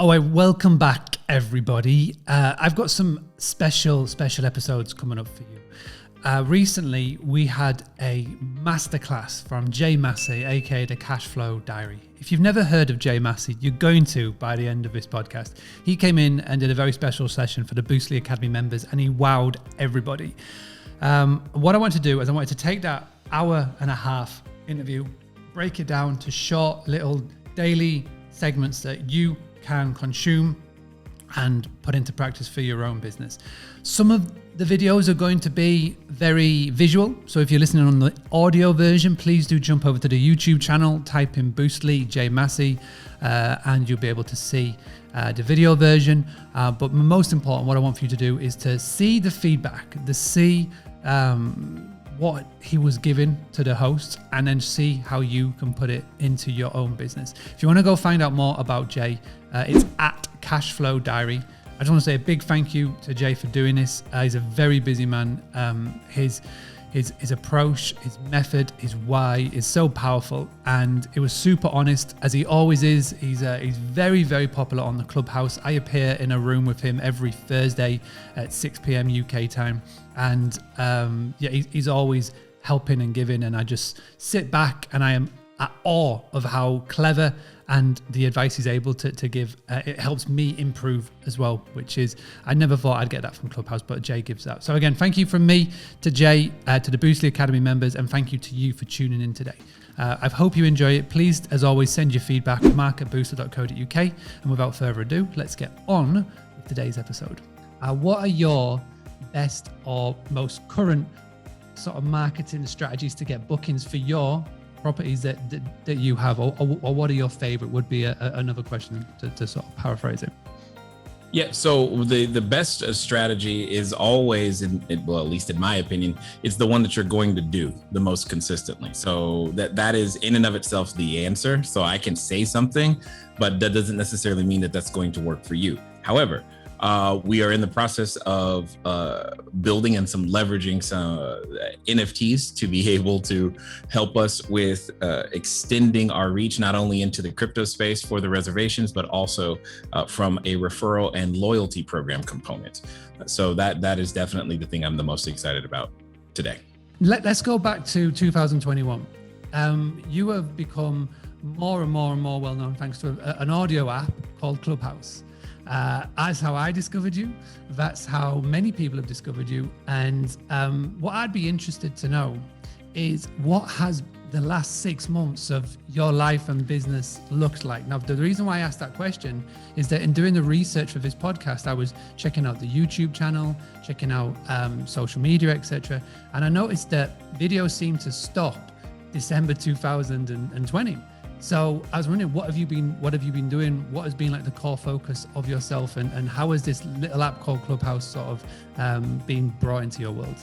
Welcome back, everybody. I've got some special episodes coming up for you. Recently, we had a masterclass from J Massey, aka the Cash Flow Diary. If you've never heard of J Massey, you're going to by the end of this podcast. He came in and did a very special session for the Boostly Academy members, and he wowed everybody. What I want to do is I wanted to take that hour and a half interview, break it down to short little daily segments that you can consume and put into practice for your own business. Some of the videos are going to be very visual. So if you're listening on the audio version, please do jump over to the YouTube channel, type in Boostly J Massey, and you'll be able to see the video version. But most important, what I want for you to do is to see the feedback, to see what he was giving to the host, and then see how you can put it into your own business. If you want to go find out more about Jay, it's at Cashflow Diary. I just want to say a big thank you to Jay for doing this. He's a very busy man. His approach, his method, his why is so powerful, and it was super honest, as he always is. He's very, very popular on the Clubhouse. I appear in a room with him every Thursday at 6 p.m. UK time, and he's always helping and giving, and I just sit back and I am at awe of how clever and the advice he's able to give. It helps me improve as well, which is, I never thought I'd get that from Clubhouse, but Jay gives that. So again, thank you from me to Jay, to the Boostly Academy members, and thank you to you for tuning in today. I hope you enjoy it. Please, as always, send your feedback, mark@boostly.co.uk. And without further ado, let's get on with today's episode. What are your best or most current sort of marketing strategies to get bookings for your properties that you have, or what are your favorite, would be another question to sort of paraphrase it. Yeah, so the best strategy is always, well, at least in my opinion, it's the one that you're going to do the most consistently. So that is in and of itself the answer. So I can say something, but that doesn't necessarily mean that that's going to work for you. However, we are in the process of building and leveraging some NFTs to be able to help us with extending our reach, not only into the crypto space for the reservations, but also from a referral and loyalty program component. So that is definitely the thing I'm the most excited about today. Let's go back to 2021. You have become more and more well-known thanks to an audio app called Clubhouse. That's how I discovered you. That's how many people have discovered you. And what I'd be interested to know is, what has the last 6 months of your life and business looked like? Now, the reason why I asked that question is that in doing the research for this podcast, I was checking out the YouTube channel, checking out social media, etc. And I noticed that videos seem to stop December 2020. So I was wondering, what have you been doing? What has been like the core focus of yourself, and how has this little app called Clubhouse sort of been brought into your world?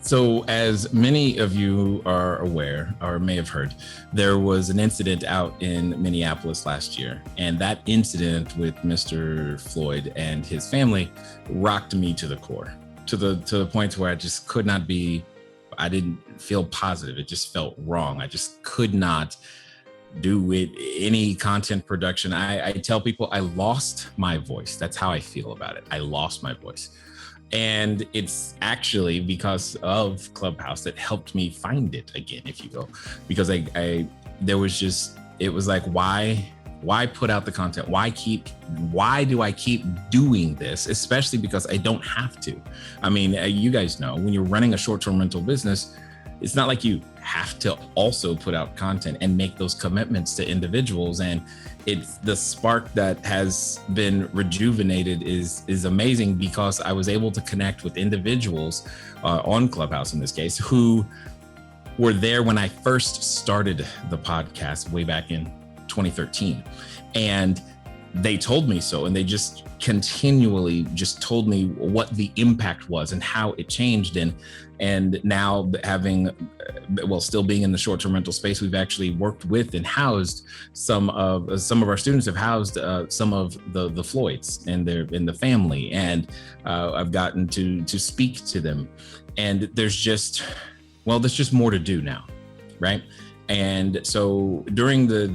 So as many of you are aware or may have heard, there was an incident out in Minneapolis last year. And that incident with Mr. Floyd and his family rocked me to the core, to the point where I just could not I didn't feel positive. It just felt wrong. I just could not do it, any content production. I tell people I lost my voice. That's how I feel about it. I lost my voice. And it's actually because of Clubhouse that helped me find it again, if you will, because it was like, why put out the content? Why do I keep doing this? Especially because I don't have to. I mean, you guys know, when you're running a short-term rental business, it's not like you have to also put out content and make those commitments to individuals. And it's the spark that has been rejuvenated is amazing, because I was able to connect with individuals on Clubhouse in this case, who were there when I first started the podcast way back in 2013. And they told me so, and they just continually just told me what the impact was and how it changed. And now still being in the short-term rental space, we've actually worked with and housed some of our students have housed some of the Floyds and the family, and I've gotten to speak to them. And there's just more to do now, right? And so during the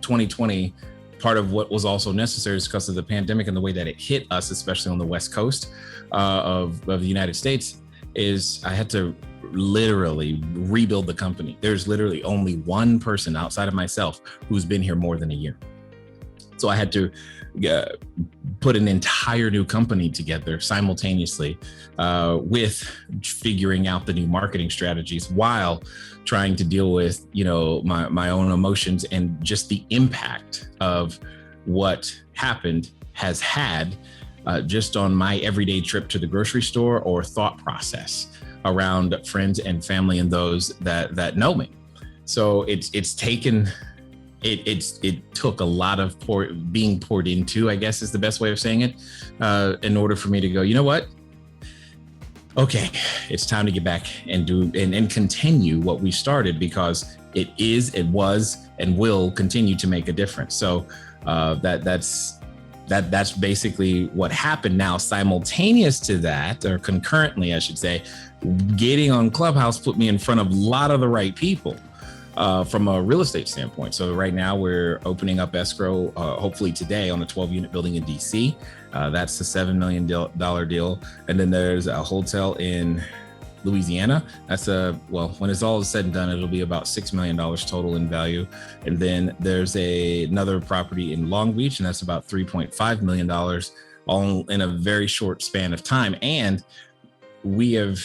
2020 part of what was also necessary is because of the pandemic and the way that it hit us, especially on the West Coast of the United States, is I had to literally rebuild the company. There's literally only one person outside of myself who's been here more than a year. So I had to put an entire new company together simultaneously with figuring out the new marketing strategies while trying to deal with, my own emotions and just the impact of what happened has had just on my everyday trip to the grocery store or thought process around friends and family and those that know me. So it took a lot of being poured into, I guess is the best way of saying it, in order for me to go, you know what? Okay, it's time to get back and do and continue what we started, because it was, and will continue to make a difference. So that's basically what happened. Now, simultaneous to that, or concurrently, I should say, getting on Clubhouse put me in front of a lot of the right people. From a real estate standpoint. So right now we're opening up escrow, hopefully today, on a 12-unit building in DC. That's a $7 million deal. And then there's a hotel in Louisiana. That's when it's all said and done, it'll be about $6 million total in value. And then there's another property in Long Beach, and that's about $3.5 million, all in a very short span of time. And we have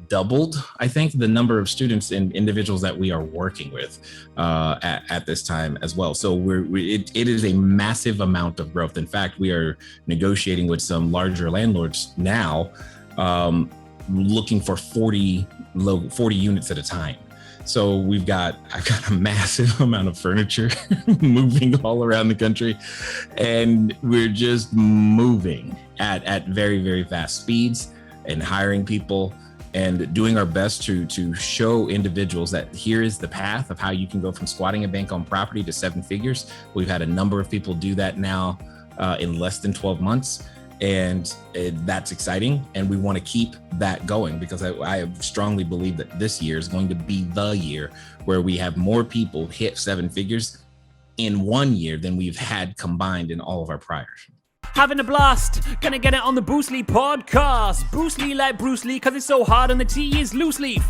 doubled, I think, the number of students and individuals that we are working with at this time as well. So it is a massive amount of growth. In fact, we are negotiating with some larger landlords now, looking for 40 units at a time. So I've got a massive amount of furniture moving all around the country, and we're just moving at very, very fast speeds and hiring people and doing our best to show individuals that here is the path of how you can go from squatting a bank on property to 7 figures. We've had a number of people do that now in less than 12 months. And that's exciting. And we want to keep that going, because I strongly believe that this year is going to be the year where we have more people hit 7 figures in 1 year than we've had combined in all of our priors. Having a blast, gonna get it on the Bruce Lee podcast. Bruce Lee like Bruce Lee, cause it's so hard and the T is loose leaf.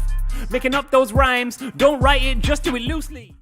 Making up those rhymes, don't write it, just do it loosely.